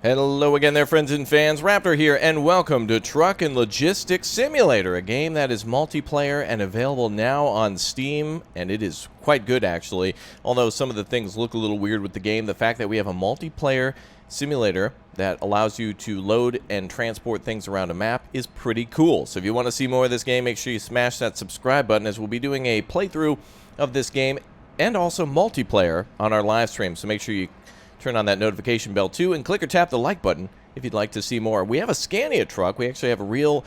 Hello again there, friends and fans. Raptor here, and welcome to Truck and Logistics Simulator, a game that is multiplayer and available now on Steam, and it is quite good, actually. Although some of the things look a little weird with the game, the fact that we have a multiplayer simulator that allows you to load and transport things around a map is pretty cool. So if you want to see more of this game, make sure you smash that subscribe button, as we'll be doing a playthrough of this game and also multiplayer on our live stream. So make sure you turn on that notification bell too, and click or tap the like button if you'd like to see more. We have a Scania truck. We actually have real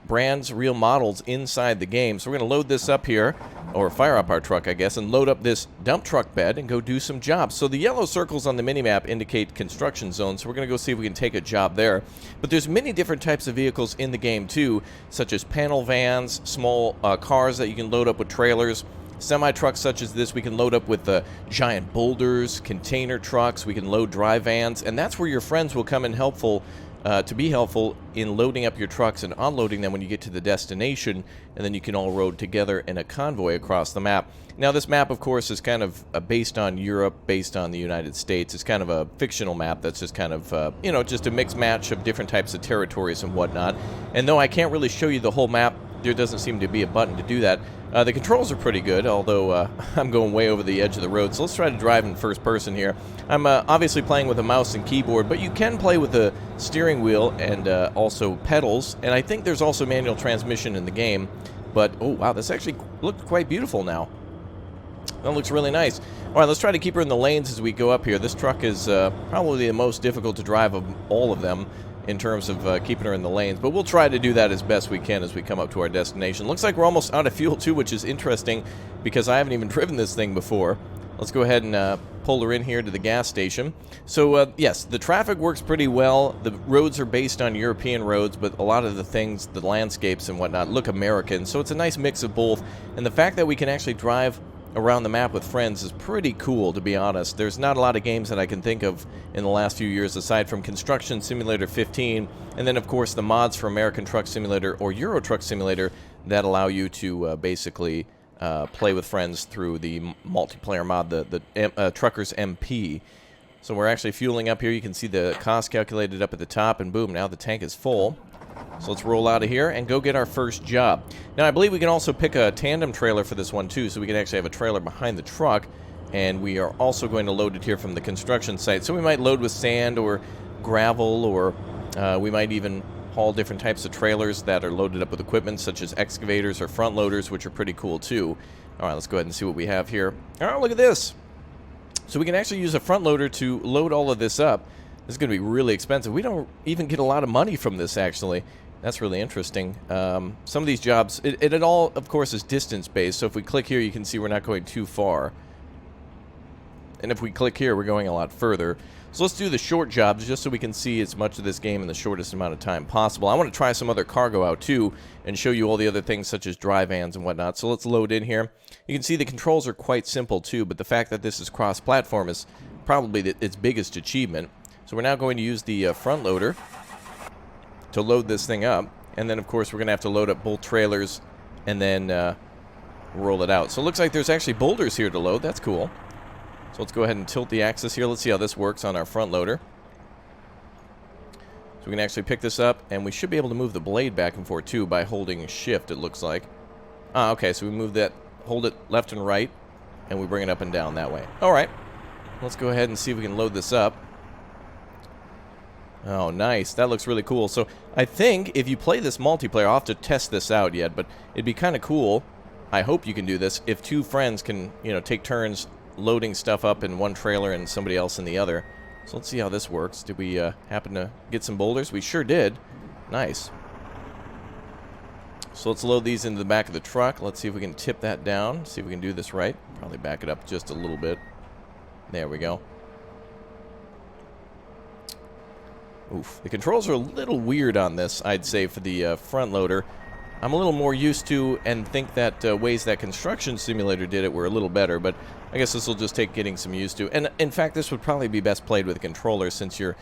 brands, real models inside the game. So we're going to load this up here, or fire up our truck, I guess, and load up this dump truck bed and go do some jobs. So the yellow circles on the minimap indicate construction zones, so we're going to go see if we can take a job there. But there's many different types of vehicles in the game too, such as panel vans, small cars that you can load up with trailers, semi-trucks such as this we can load up with giant boulders, container trucks, we can load dry vans, and that's where your friends will come in to be helpful in loading up your trucks and unloading them when you get to the destination, and then you can all rode together in a convoy across the map. Now this map, of course, is kind of based on Europe, based on the United States. It's kind of a fictional map that's just kind of, you know, just a mixed match of different types of territories and whatnot. And though I can't really show you the whole map, there doesn't seem to be a button to do that. The controls are pretty good, although I'm going way over the edge of the road, so let's try to drive in first person here. I'm obviously playing with a mouse and keyboard, but you can play with the steering wheel and also pedals, and I think there's also manual transmission in the game. But, oh wow, this actually looked quite beautiful now. That looks really nice. Alright, let's try to keep her in the lanes as we go up here. This truck is probably the most difficult to drive of all of them in terms of keeping her in the lanes, but we'll try to do that as best we can as we come up to our destination. Looks like we're almost out of fuel too, which is interesting because I haven't even driven this thing before. Let's go ahead and pull her in here to the gas station. So yes, the traffic works pretty well. The roads are based on European roads, but a lot of the things, the landscapes and whatnot, look American, so it's a nice mix of both. And the fact that we can actually drive around the map with friends is pretty cool, to be honest. There's not a lot of games that I can think of in the last few years aside from Construction Simulator 15, and then of course the mods for American Truck Simulator or Euro Truck Simulator that allow you to basically play with friends through the multiplayer mod, the Truckers MP. So we're actually fueling up here. You can see the cost calculated up at the top, and boom, now the tank is full. So let's roll out of here and go get our first job. Now, I believe we can also pick a tandem trailer for this one, too, so we can actually have a trailer behind the truck, and we are also going to load it here from the construction site. So we might load with sand or gravel, or we might even haul different types of trailers that are loaded up with equipment, such as excavators or front loaders, which are pretty cool, too. All right, let's go ahead and see what we have here. All right, look at this. So we can actually use a front loader to load all of this up. This is going to be really expensive. We don't even get a lot of money from this, actually. That's really interesting. Some of these jobs, it all, of course, is distance-based. So if we click here, you can see we're not going too far. And if we click here, we're going a lot further. So let's do the short jobs just so we can see as much of this game in the shortest amount of time possible. I want to try some other cargo out, too, and show you all the other things such as dry vans and whatnot. So let's load in here. You can see the controls are quite simple, too, but the fact that this is cross-platform is probably its biggest achievement. So we're now going to use the front loader to load this thing up, and then of course we're going to have to load up both trailers and then roll it out. So it looks like there's actually boulders here to load. That's cool. So let's go ahead and tilt the axis here. Let's see how this works on our front loader. So we can actually pick this up, and we should be able to move the blade back and forth too by holding shift, it looks like. Okay, so we move that, hold it left and right, and we bring it up and down that way. Alright, let's go ahead and see if we can load this up. Oh, nice. That looks really cool. So I think if you play this multiplayer, I'll have to test this out yet, but it'd be kind of cool, I hope you can do this, if two friends can, you know, take turns loading stuff up in one trailer and somebody else in the other. So let's see how this works. Did we happen to get some boulders? We sure did. Nice. So let's load these into the back of the truck. Let's see if we can tip that down, see if we can do this right. Probably back it up just a little bit. There we go. Oof. The controls are a little weird on this, I'd say, for the front loader. I'm a little more used to and think that ways that Construction Simulator did it were a little better, but I guess this will just take getting some used to. And in fact, this would probably be best played with a controller since you're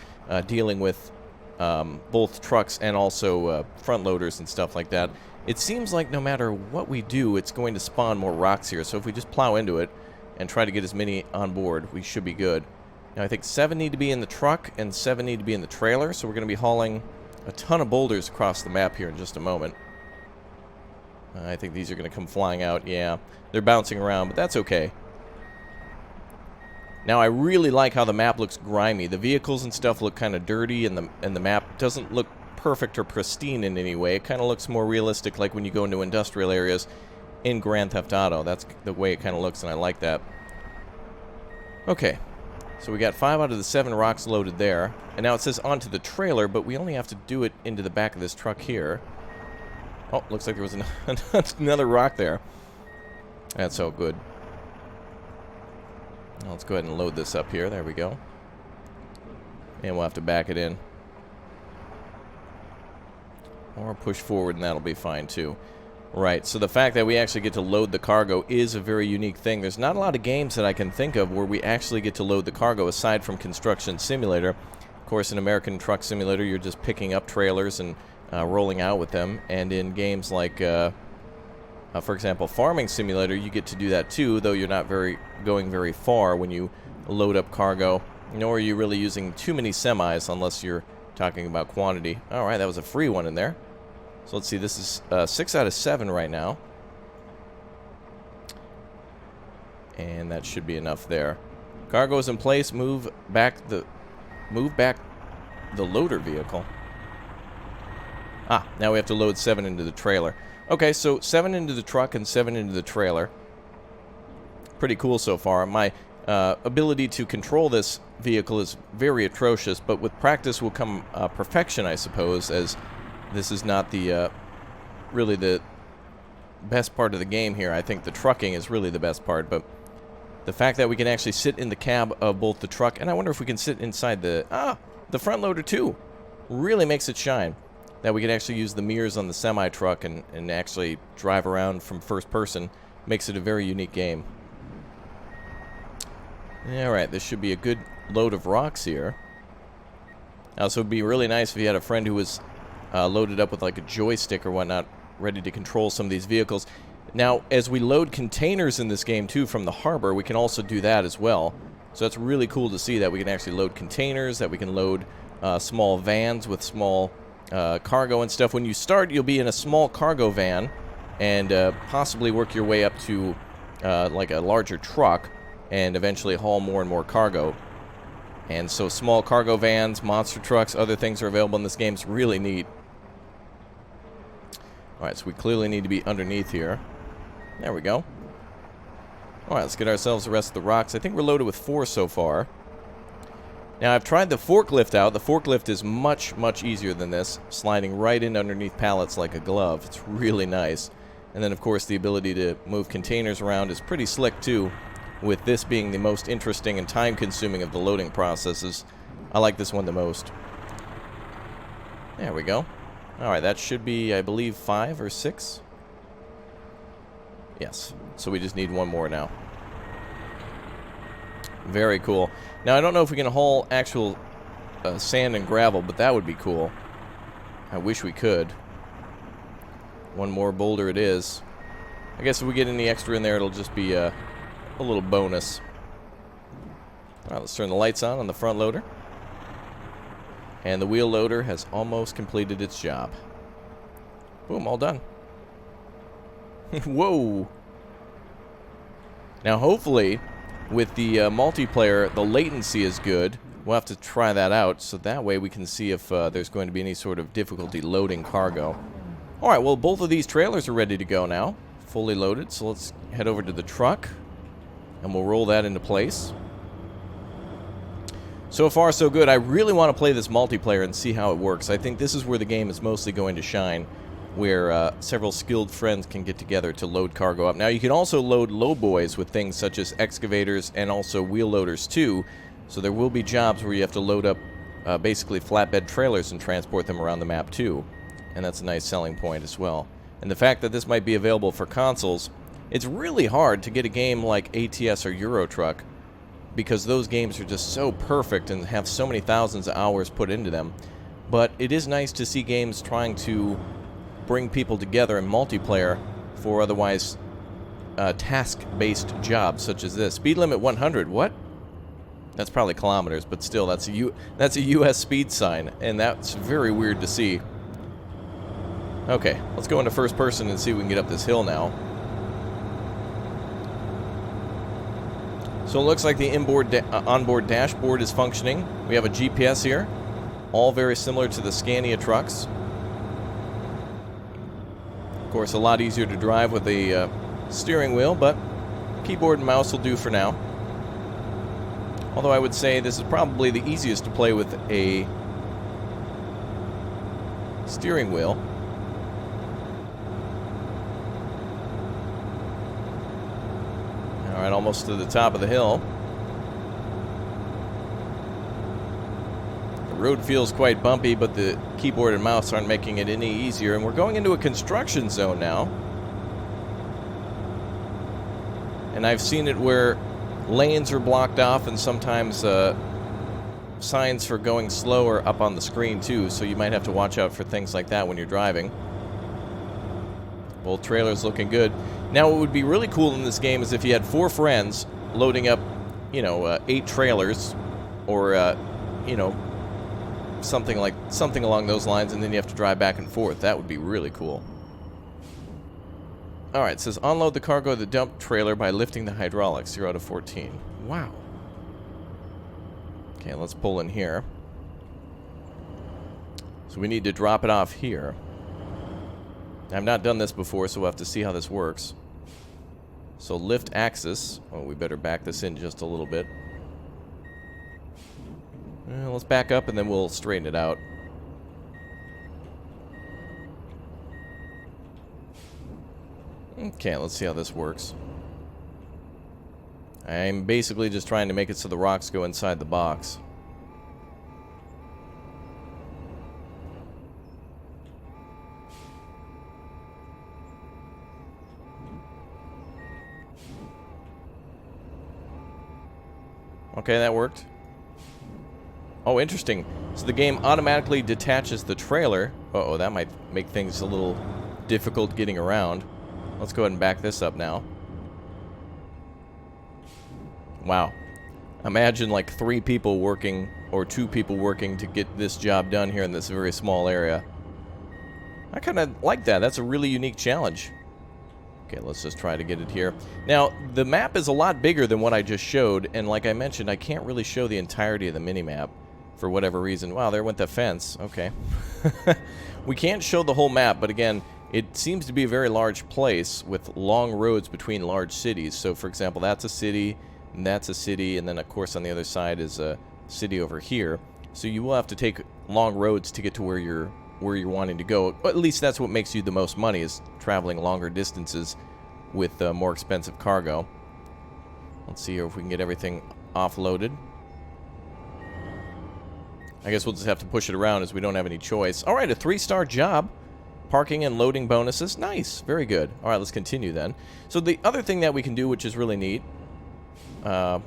dealing with both trucks and also front loaders and stuff like that. It seems like no matter what we do, it's going to spawn more rocks here. So if we just plow into it and try to get as many on board, we should be good. Now I think 7 need to be in the truck and 7 need to be in the trailer, so we're going to be hauling a ton of boulders across the map here in just a moment. I think these are going to come flying out. Yeah, they're bouncing around, but that's okay. Now I really like how the map looks grimy. The vehicles and stuff look kind of dirty, and the map doesn't look perfect or pristine in any way. It kind of looks more realistic, like when you go into industrial areas in Grand Theft Auto. That's the way it kind of looks, and I like that. Okay, so we got 5 out of the 7 rocks loaded there, and now it says onto the trailer, but we only have to do it into the back of this truck here. Oh, looks like there was another rock there. That's so good. Now let's go ahead and load this up here. There we go. And we'll have to back it in. Or push forward, and that'll be fine too. Right, so the fact that we actually get to load the cargo is a very unique thing. There's not a lot of games that I can think of where we actually get to load the cargo aside from Construction Simulator. Of course, in American Truck Simulator, you're just picking up trailers and rolling out with them. And in games like, for example, Farming Simulator, you get to do that too, though you're not going very far when you load up cargo. Nor are you really using too many semis unless you're talking about quantity. Alright, that was a free one in there. So let's see, this is 6 out of 7 right now. And that should be enough there. Cargo is in place. Move back the loader vehicle. Ah, now we have to load 7 into the trailer. Okay, so 7 into the truck and 7 into the trailer. Pretty cool so far. My ability to control this vehicle is very atrocious, but with practice will come perfection, I suppose, as this is not the really the best part of the game here. I think the trucking is really the best part, but the fact that we can actually sit in the cab of both the truck, and I wonder if we can sit inside the front loader too, really makes it shine. That we can actually use the mirrors on the semi-truck and actually drive around from first person makes it a very unique game. Alright, this should be a good load of rocks here. Also, it would be really nice if you had a friend who was loaded up with like a joystick or whatnot, ready to control some of these vehicles. Now, as we load containers in this game too from the harbor, we can also do that as well. So that's really cool to see that we can actually load containers, that we can load small vans with small cargo and stuff. When you start, you'll be in a small cargo van and possibly work your way up to like a larger truck and eventually haul more and more cargo. And so small cargo vans, monster trucks, other things are available in this game. It's really neat. Alright, so we clearly need to be underneath here. There we go. Alright, let's get ourselves the rest of the rocks. I think we're loaded with 4 so far. Now, I've tried the forklift out. The forklift is much, much easier than this, sliding right in underneath pallets like a glove. It's really nice. And then, of course, the ability to move containers around is pretty slick, too, with this being the most interesting and time-consuming of the loading processes. I like this one the most. There we go. Alright, that should be, I believe, 5 or 6. Yes. So we just need 1 more now. Very cool. Now, I don't know if we can haul actual sand and gravel, but that would be cool. I wish we could. 1 more boulder it is. I guess if we get any extra in there, it'll just be a little bonus. Alright, let's turn the lights on the front loader. And the wheel loader has almost completed its job. Boom, all done. Whoa! Now, hopefully, with the multiplayer, the latency is good. We'll have to try that out, so that way we can see if there's going to be any sort of difficulty loading cargo. Alright, well, both of these trailers are ready to go now. Fully loaded, so let's head over to the truck. And we'll roll that into place. So far, so good. I really want to play this multiplayer and see how it works. I think this is where the game is mostly going to shine, where several skilled friends can get together to load cargo up. Now, you can also load lowboys with things such as excavators and also wheel loaders, too. So there will be jobs where you have to load up basically flatbed trailers and transport them around the map, too. And that's a nice selling point as well. And the fact that this might be available for consoles, it's really hard to get a game like ATS or Euro Truck, because those games are just so perfect and have so many thousands of hours put into them. But it is nice to see games trying to bring people together in multiplayer for otherwise task-based jobs such as this. Speed limit 100, what? That's probably kilometers, but still, that's a U.S. speed sign, and that's very weird to see. Okay, let's go into first person and see if we can get up this hill now. So it looks like the onboard dashboard is functioning. We have a GPS here, all very similar to the Scania trucks. Of course, a lot easier to drive with a steering wheel, but keyboard and mouse will do for now. Although I would say this is probably the easiest to play with a steering wheel. Alright, almost to the top of the hill. The road feels quite bumpy, but the keyboard and mouse aren't making it any easier. And we're going into a construction zone now. And I've seen it where lanes are blocked off, and sometimes signs for going slow are up on the screen too, so you might have to watch out for things like that when you're driving. Both trailers looking good. Now, what would be really cool in this game is if you had 4 friends loading up, you know, 8 trailers, or you know, something along those lines, and then you have to drive back and forth. That would be really cool. Alright, it says unload the cargo of the dump trailer by lifting the hydraulics, 0 to 14. Wow. Okay, let's pull in here. So we need to drop it off here. I've not done this before, so we'll have to see how this works. So lift axis. Oh, we better back this in just a little bit. Let's back up and then we'll straighten it out. Okay, let's see how this works. I'm basically just trying to make it so the rocks go inside the box. Okay, that worked. Oh, interesting. So the game automatically detaches the trailer. Uh-oh, that might make things a little difficult getting around. Let's go ahead and back this up now. Wow. Imagine like 3 people working, or 2 people working to get this job done here in this very small area. I kind of like that. That's a really unique challenge. Okay, let's just try to get it here. Now, the map is a lot bigger than what I just showed, and like I mentioned, I can't really show the entirety of the mini-map for whatever reason. Wow, there went the fence. Okay. We can't show the whole map, but again, it seems to be a very large place with long roads between large cities. So, for example, that's a city, and that's a city, and then, of course, on the other side is a city over here. So you will have to take long roads to get to where you're wanting to go. At least that's what makes you the most money, is traveling longer distances with more expensive cargo. Let's see here if we can get everything offloaded. I guess we'll just have to push it around as we don't have any choice. All right, a 3-star job. Parking and loading bonuses. Nice. Very good. All right, let's continue then. So the other thing that we can do, which is really neat... well,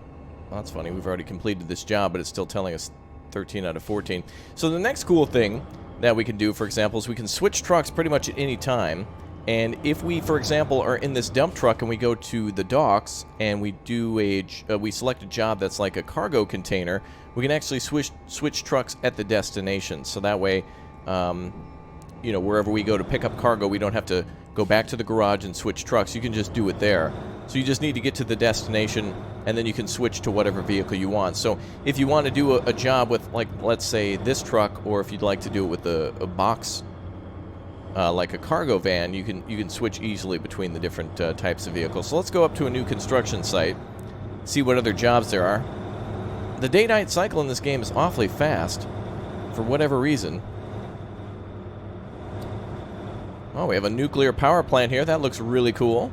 that's funny. We've already completed this job, but it's still telling us 13 out of 14. So the next cool thing that we can do, for example, is we can switch trucks pretty much at any time. And if we, for example, are in this dump truck and we go to the docks and we do we select a job that's like a cargo container, we can actually switch trucks at the destination. So that way, you know, wherever we go to pick up cargo, we don't have to go back to the garage and switch trucks. You can just do it there. So you just need to get to the destination, and then you can switch to whatever vehicle you want. So if you want to do a job with, like, let's say this truck, or if you'd like to do it with a box, like a cargo van, you can switch easily between the different types of vehicles. So let's go up to a new construction site, see what other jobs there are. The day-night cycle in this game is awfully fast, for whatever reason. Oh, we have a nuclear power plant here. That looks really cool.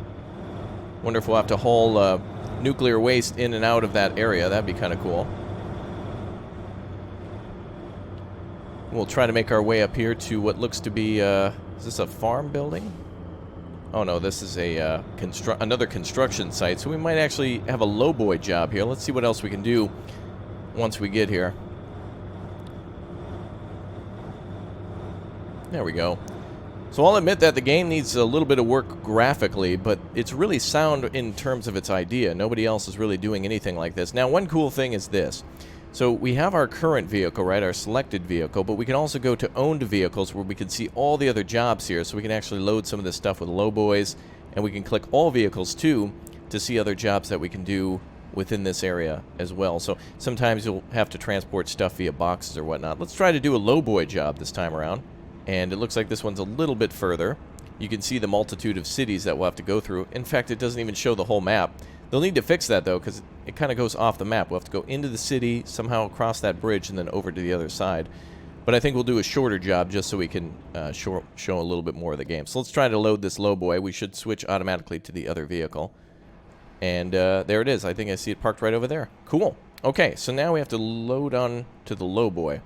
Wonder if we'll have to haul nuclear waste in and out of that area. That'd be kind of cool. We'll try to make our way up here to what looks to be, is this a farm building? Oh no, this is a another construction site, so we might actually have a lowboy job here. Let's see what else we can do once we get here. There we go. So I'll admit that the game needs a little bit of work graphically, but it's really sound in terms of its idea. Nobody else is really doing anything like this. Now, one cool thing is this. So we have our current vehicle, right, our selected vehicle, but we can also go to owned vehicles where we can see all the other jobs here. So we can actually load some of this stuff with lowboys, and we can click all vehicles too to see other jobs that we can do within this area as well. So sometimes you'll have to transport stuff via boxes or whatnot. Let's try to do a lowboy job this time around. And it looks like this one's a little bit further. You can see the multitude of cities that we'll have to go through. In fact, it doesn't even show the whole map. They'll need to fix that, though, because it kind of goes off the map. We'll have to go into the city, somehow across that bridge, and then over to the other side. But I think we'll do a shorter job just so we can show a little bit more of the game. So let's try to load this lowboy. We should switch automatically to the other vehicle. And there it is. I think I see it parked right over there. Cool. Okay, so now we have to load on to the lowboy.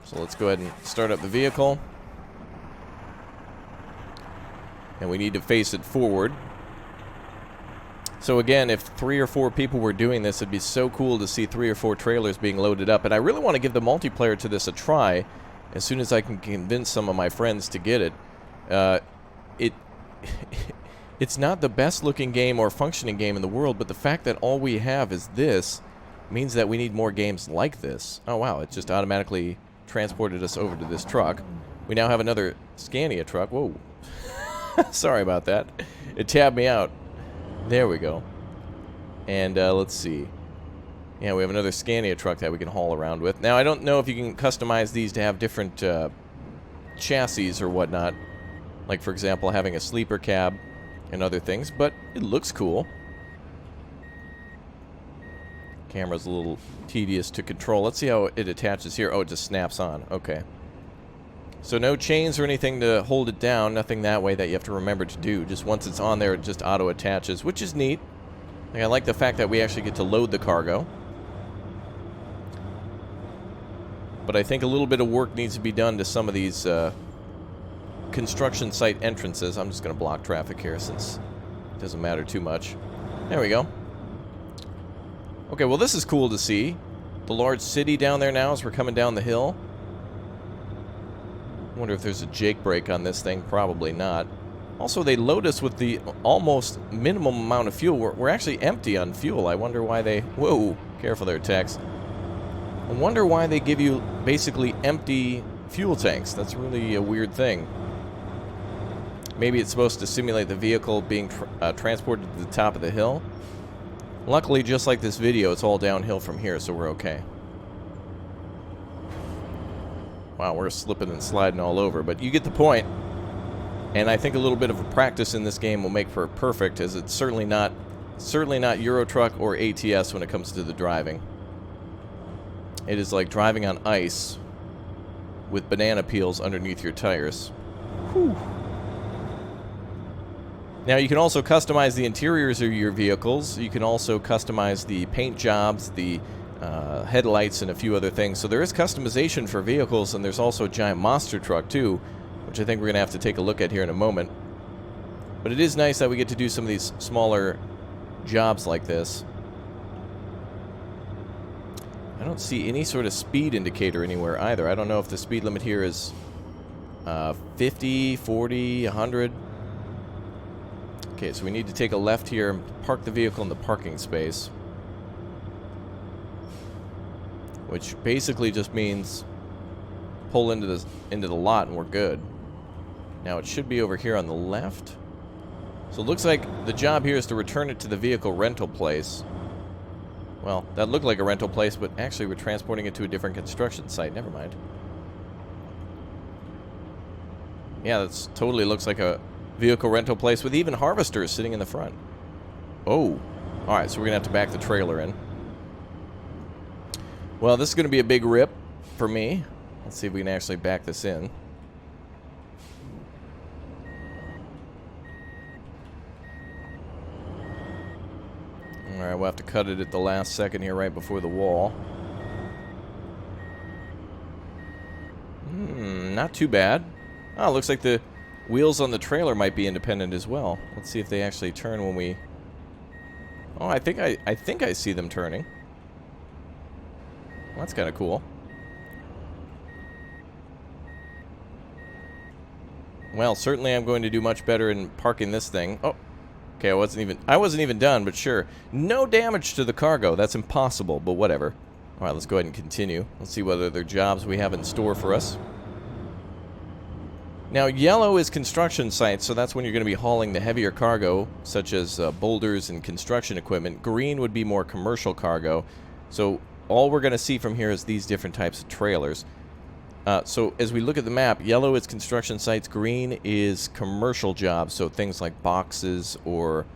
So let's go ahead and start up the vehicle. And we need to face it forward. So again, if 3 or 4 people were doing this, it'd be so cool to see 3 or 4 trailers being loaded up. And I really want to give the multiplayer to this a try as soon as I can convince some of my friends to get it. It's not the best looking game or functioning game in the world, but the fact that all we have is this means that we need more games like this. Oh wow, it just automatically transported us over to this truck. We now have another Scania truck. Whoa. Sorry about that. It tabbed me out. There we go. And let's see. Yeah, we have another Scania truck that we can haul around with. Now, I don't know if you can customize these to have different chassis or whatnot. Like, for example, having a sleeper cab and other things, but it looks cool. Camera's a little tedious to control. Let's see how it attaches here. Oh, it just snaps on. Okay. So no chains or anything to hold it down. Nothing that way that you have to remember to do. Just once it's on there, it just auto-attaches, which is neat. I like the fact that we actually get to load the cargo. But I think a little bit of work needs to be done to some of these construction site entrances. I'm just going to block traffic here since it doesn't matter too much. There we go. Okay, well this is cool to see. The large city down there now as we're coming down the hill. I wonder if there's a Jake brake on this thing. Probably not. Also, they load us with the almost minimum amount of fuel. We're actually empty on fuel. I wonder why they... Whoa, careful there, Tex. I wonder why they give you basically empty fuel tanks. That's really a weird thing. Maybe it's supposed to simulate the vehicle being transported to the top of the hill. Luckily, just like this video, it's all downhill from here, so we're okay. Wow, we're slipping and sliding all over, but you get the point. And I think a little bit of a practice in this game will make for perfect, as it's certainly not Euro Truck or ATS when it comes to the driving. It is like driving on ice with banana peels underneath your tires. Whew. Now, you can also customize the interiors of your vehicles. You can also customize the paint jobs, the headlights, and a few other things. So there is customization for vehicles, and there's also a giant monster truck, too, which I think we're going to have to take a look at here in a moment. But it is nice that we get to do some of these smaller jobs like this. I don't see any sort of speed indicator anywhere either. I don't know if the speed limit here is 50, 40, 100... Okay, so we need to take a left here and park the vehicle in the parking space. Which basically just means pull into the lot and we're good. Now it should be over here on the left. So it looks like the job here is to return it to the vehicle rental place. Well, that looked like a rental place, but actually we're transporting it to a different construction site. Never mind. Yeah, that totally looks like a vehicle rental place with even harvesters sitting in the front. Oh. Alright, so we're going to have to back the trailer in. Well, this is going to be a big rip for me. Let's see if we can actually back this in. Alright, we'll have to cut it at the last second here right before the wall. Not too bad. Oh, looks like the wheels on the trailer might be independent as well. Let's see if they actually turn when we... Oh, I think I see them turning. Well, that's kind of cool. Well, certainly I'm going to do much better in parking this thing. Oh, okay, I wasn't even done, but sure. No damage to the cargo. That's impossible, but whatever. All right, let's go ahead and continue. Let's see what other jobs we have in store for us. Now, yellow is construction sites, so that's when you're going to be hauling the heavier cargo, such as boulders and construction equipment. Green would be more commercial cargo. So all we're going to see from here is these different types of trailers. So as we look at the map, yellow is construction sites, green is commercial jobs, so things like boxes or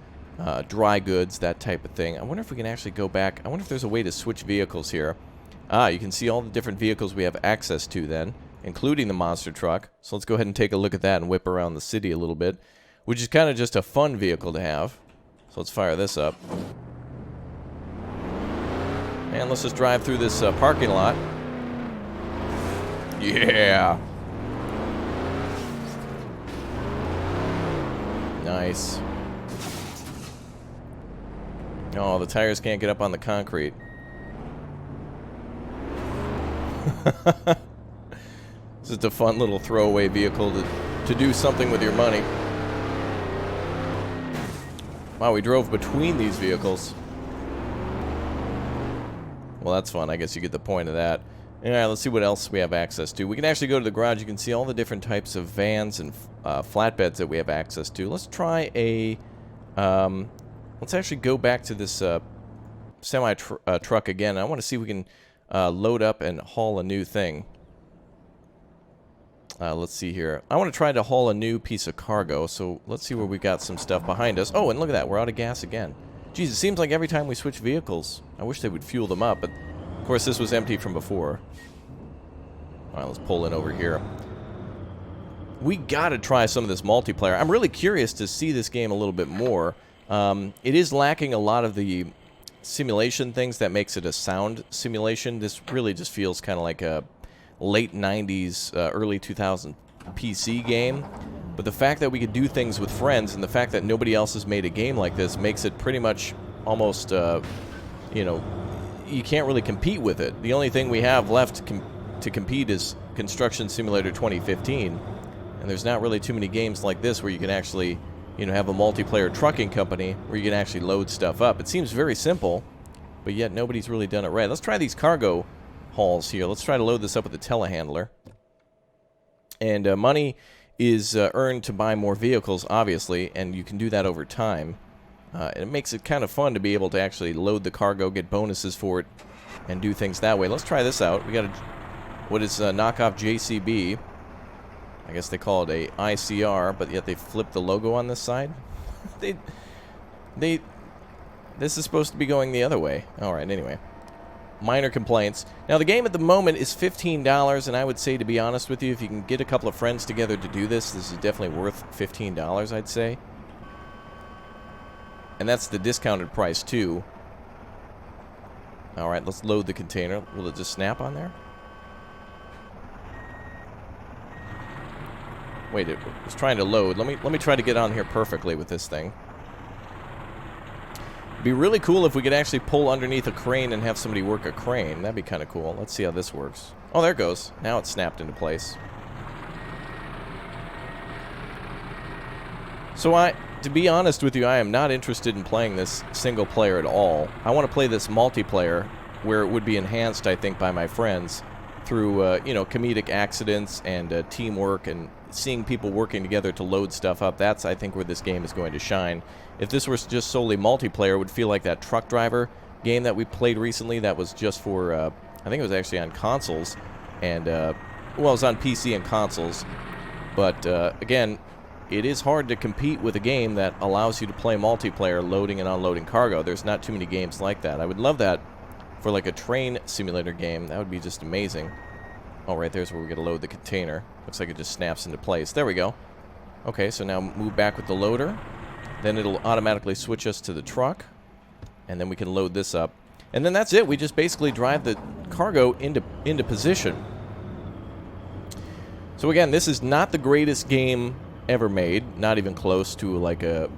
dry goods, that type of thing. I wonder if we can actually go back. I wonder if there's a way to switch vehicles here. You can see all the different vehicles we have access to then, including the monster truck. So let's go ahead and take a look at that and whip around the city a little bit, which is kind of just a fun vehicle to have. So let's fire this up. And let's just drive through this parking lot. Yeah. Nice. Oh, the tires can't get up on the concrete. This is a fun little throwaway vehicle to do something with your money. Wow, we drove between these vehicles. Well, that's fun. I guess you get the point of that. Alright, let's see what else we have access to. We can actually go to the garage. You can see all the different types of vans and flatbeds that we have access to. Let's try a... let's actually go back to this semi-truck again. I want to see if we can load up and haul a new thing. Let's see here. I want to try to haul a new piece of cargo, so let's see where we got some stuff behind us. Oh, and look at that. We're out of gas again. Geez, it seems like every time we switch vehicles, I wish they would fuel them up, but of course this was empty from before. Alright, let's pull in over here. We gotta try some of this multiplayer. I'm really curious to see this game a little bit more. It is lacking a lot of the simulation things that makes it a sound simulation. This really just feels kind of like a late 90s, early 2000 PC game. But the fact that we could do things with friends and the fact that nobody else has made a game like this makes it pretty much almost, you know, you can't really compete with it. The only thing we have left to compete is Construction Simulator 2015. And there's not really too many games like this where you can actually, you know, have a multiplayer trucking company where you can actually load stuff up. It seems very simple, but yet nobody's really done it right. Let's try these cargo hauls here. Let's try to load this up with a telehandler. And money is earned to buy more vehicles, obviously, and you can do that over time. And it makes it kind of fun to be able to actually load the cargo, get bonuses for it, and do things that way. Let's try this out. We got what is a knockoff JCB. I guess they call it a ICR, but yet they flipped the logo on this side. This is supposed to be going the other way. Alright, anyway. Minor complaints. Now, the game at the moment is $15, and I would say, to be honest with you, if you can get a couple of friends together to do this, this is definitely worth $15, I'd say. And that's the discounted price, too. Alright, let's load the container. Will it just snap on there? Wait, it was trying to load. Let me try to get on here perfectly with this thing. It'd be really cool if we could actually pull underneath a crane and have somebody work a crane. That'd be kind of cool. Let's see how this works. Oh, there it goes. Now it's snapped into place. So to be honest with you, I am not interested in playing this single player at all. I want to play this multiplayer where it would be enhanced, I think, by my friends through, you know, comedic accidents and teamwork and seeing people working together to load stuff up. That's, I think, where this game is going to shine. If this was just solely multiplayer, it would feel like that truck driver game that we played recently that was just for, I think it was actually on consoles, and, well, it was on PC and consoles. But, again, it is hard to compete with a game that allows you to play multiplayer, loading and unloading cargo. There's not too many games like that. I would love that for like a train simulator game. That would be just amazing. Oh, right there's where we're going to load the container. Looks like it just snaps into place. There we go. Okay, so now move back with the loader. Then it'll automatically switch us to the truck. And then we can load this up. And then that's it. We just basically drive the cargo into position. So again, this is not the greatest game ever made. Not even close to like a...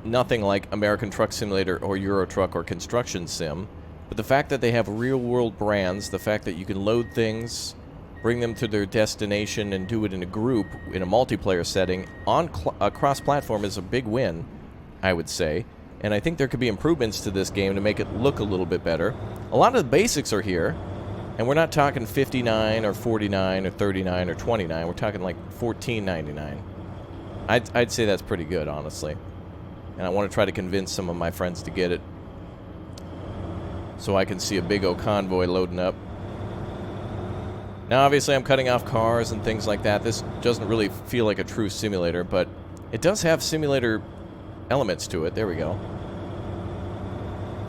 nothing like American Truck Simulator or Euro Truck or Construction Sim. But the fact that they have real-world brands, the fact that you can load things bring them to their destination, and do it in a group, in a multiplayer setting, on cross-platform is a big win, I would say. And I think there could be improvements to this game to make it look a little bit better. A lot of the basics are here, and we're not talking $59 or $49 or $39 or $29. We're talking like $14.99. I'd say that's pretty good, honestly. And I want to try to convince some of my friends to get it, so I can see a big old convoy loading up. Now, obviously, I'm cutting off cars and things like that. This doesn't really feel like a true simulator, but it does have simulator elements to it. There we go.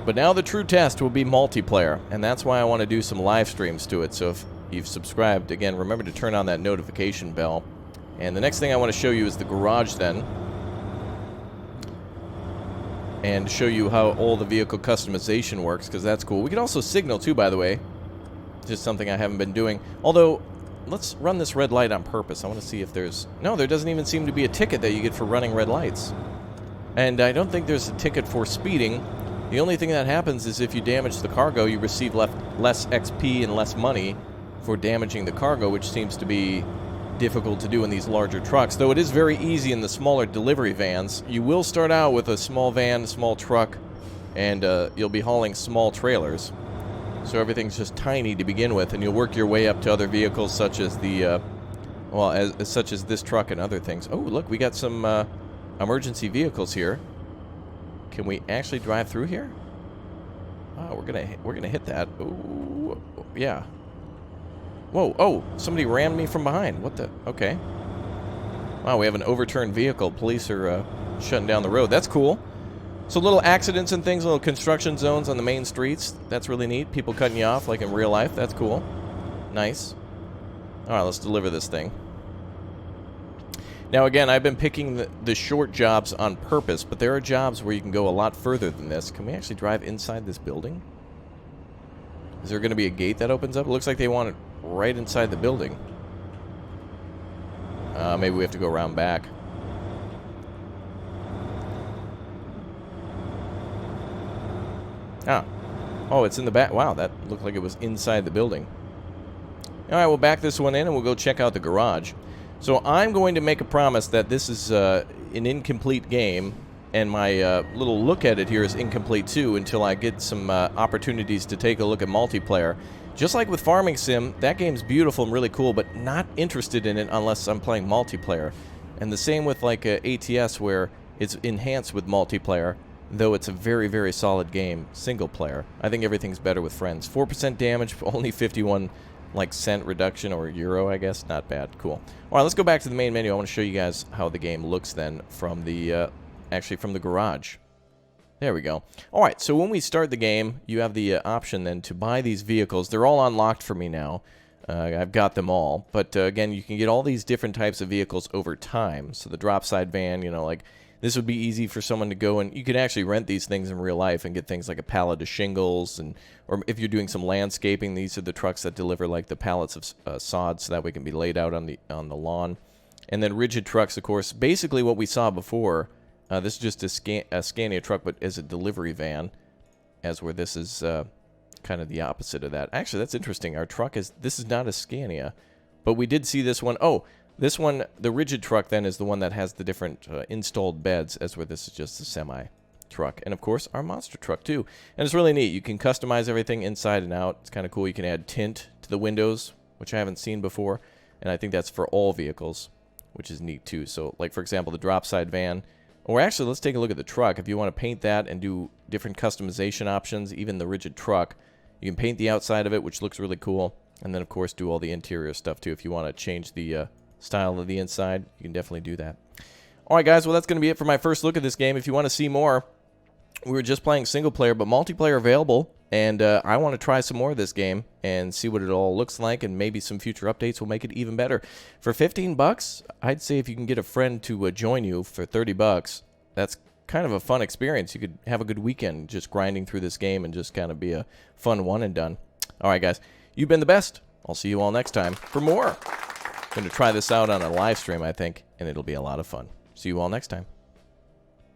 But now the true test will be multiplayer, and that's why I want to do some live streams to it. So if you've subscribed, again, remember to turn on that notification bell. And the next thing I want to show you is the garage then, and show you how all the vehicle customization works, because that's cool. We can also signal too, by the way. Just something I haven't been doing. Although, let's run this red light on purpose. I want to see if there's... No, there doesn't even seem to be a ticket that you get for running red lights. And I don't think there's a ticket for speeding. The only thing that happens is if you damage the cargo, you receive less XP and less money for damaging the cargo, which seems to be difficult to do in these larger trucks. Though it is very easy in the smaller delivery vans. You will start out with a small van, a small truck, and you'll be hauling small trailers. So everything's just tiny to begin with, and you'll work your way up to other vehicles such as the, such as this truck and other things. Oh, look, we got some emergency vehicles here. Can we actually drive through here? Oh, we're gonna hit that. Ooh, yeah. Whoa, oh, somebody rammed me from behind. What the? Okay. Wow, we have an overturned vehicle. Police are shutting down the road. That's cool. So little accidents and things, little construction zones on the main streets. That's really neat. People cutting you off like in real life. That's cool. Nice. All right, let's deliver this thing. Now, again, I've been picking the short jobs on purpose, but there are jobs where you can go a lot further than this. Can we actually drive inside this building? Is there going to be a gate that opens up? It looks like they want it right inside the building. Maybe we have to go around back. Ah. Oh, it's in the back. Wow, that looked like it was inside the building. All right, we'll back this one in and we'll go check out the garage. So I'm going to make a promise that this is an incomplete game, and my little look at it here is incomplete too until I get some opportunities to take a look at multiplayer. Just like with Farming Sim, that game's beautiful and really cool, but not interested in it unless I'm playing multiplayer. And the same with like ATS, where it's enhanced with multiplayer, though it's a very, very solid game, single player. I think everything's better with friends. 4% damage, only 51 like cent reduction, or euro, I guess. Not bad. Cool. All right, let's go back to the main menu. I want to show you guys how the game looks then from the actually from the garage. There we go. All right, so when we start the game, you have the option then to buy these vehicles. They're all unlocked for me now. I've got them all. But again, you can get all these different types of vehicles over time. So the drop side van, you know, like this would be easy for someone to go, and you could actually rent these things in real life and get things like a pallet of shingles, and or if you're doing some landscaping, these are the trucks that deliver like the pallets of sod, so that way it can be laid out on the lawn. And then rigid trucks, of course, basically what we saw before. This is just a Scania truck, but as a delivery van, as where this is kind of the opposite of that. Actually, that's interesting. Our truck this is not a Scania, but we did see this one. Oh. This one, the rigid truck, then, is the one that has the different installed beds, as where this is just a semi-truck. And, of course, our monster truck, too. And it's really neat. You can customize everything inside and out. It's kind of cool. You can add tint to the windows, which I haven't seen before. And I think that's for all vehicles, which is neat, too. So, like, for example, the drop side van. Or, actually, let's take a look at the truck. If you want to paint that and do different customization options, even the rigid truck, you can paint the outside of it, which looks really cool. And then, of course, do all the interior stuff, too. If you want to change the style of the inside, you can definitely do that. Alright guys, well that's going to be it for my first look at this game. If you want to see more, we were just playing single player, but multiplayer available, and I want to try some more of this game and see what it all looks like, and maybe some future updates will make it even better. For 15 bucks, I'd say if you can get a friend to join you for 30 bucks, that's kind of a fun experience. You could have a good weekend just grinding through this game and just kind of be a fun one and done. Alright guys, you've been the best. I'll see you all next time for more. I'm going to try this out on a live stream, I think, and it'll be a lot of fun. See you all next time.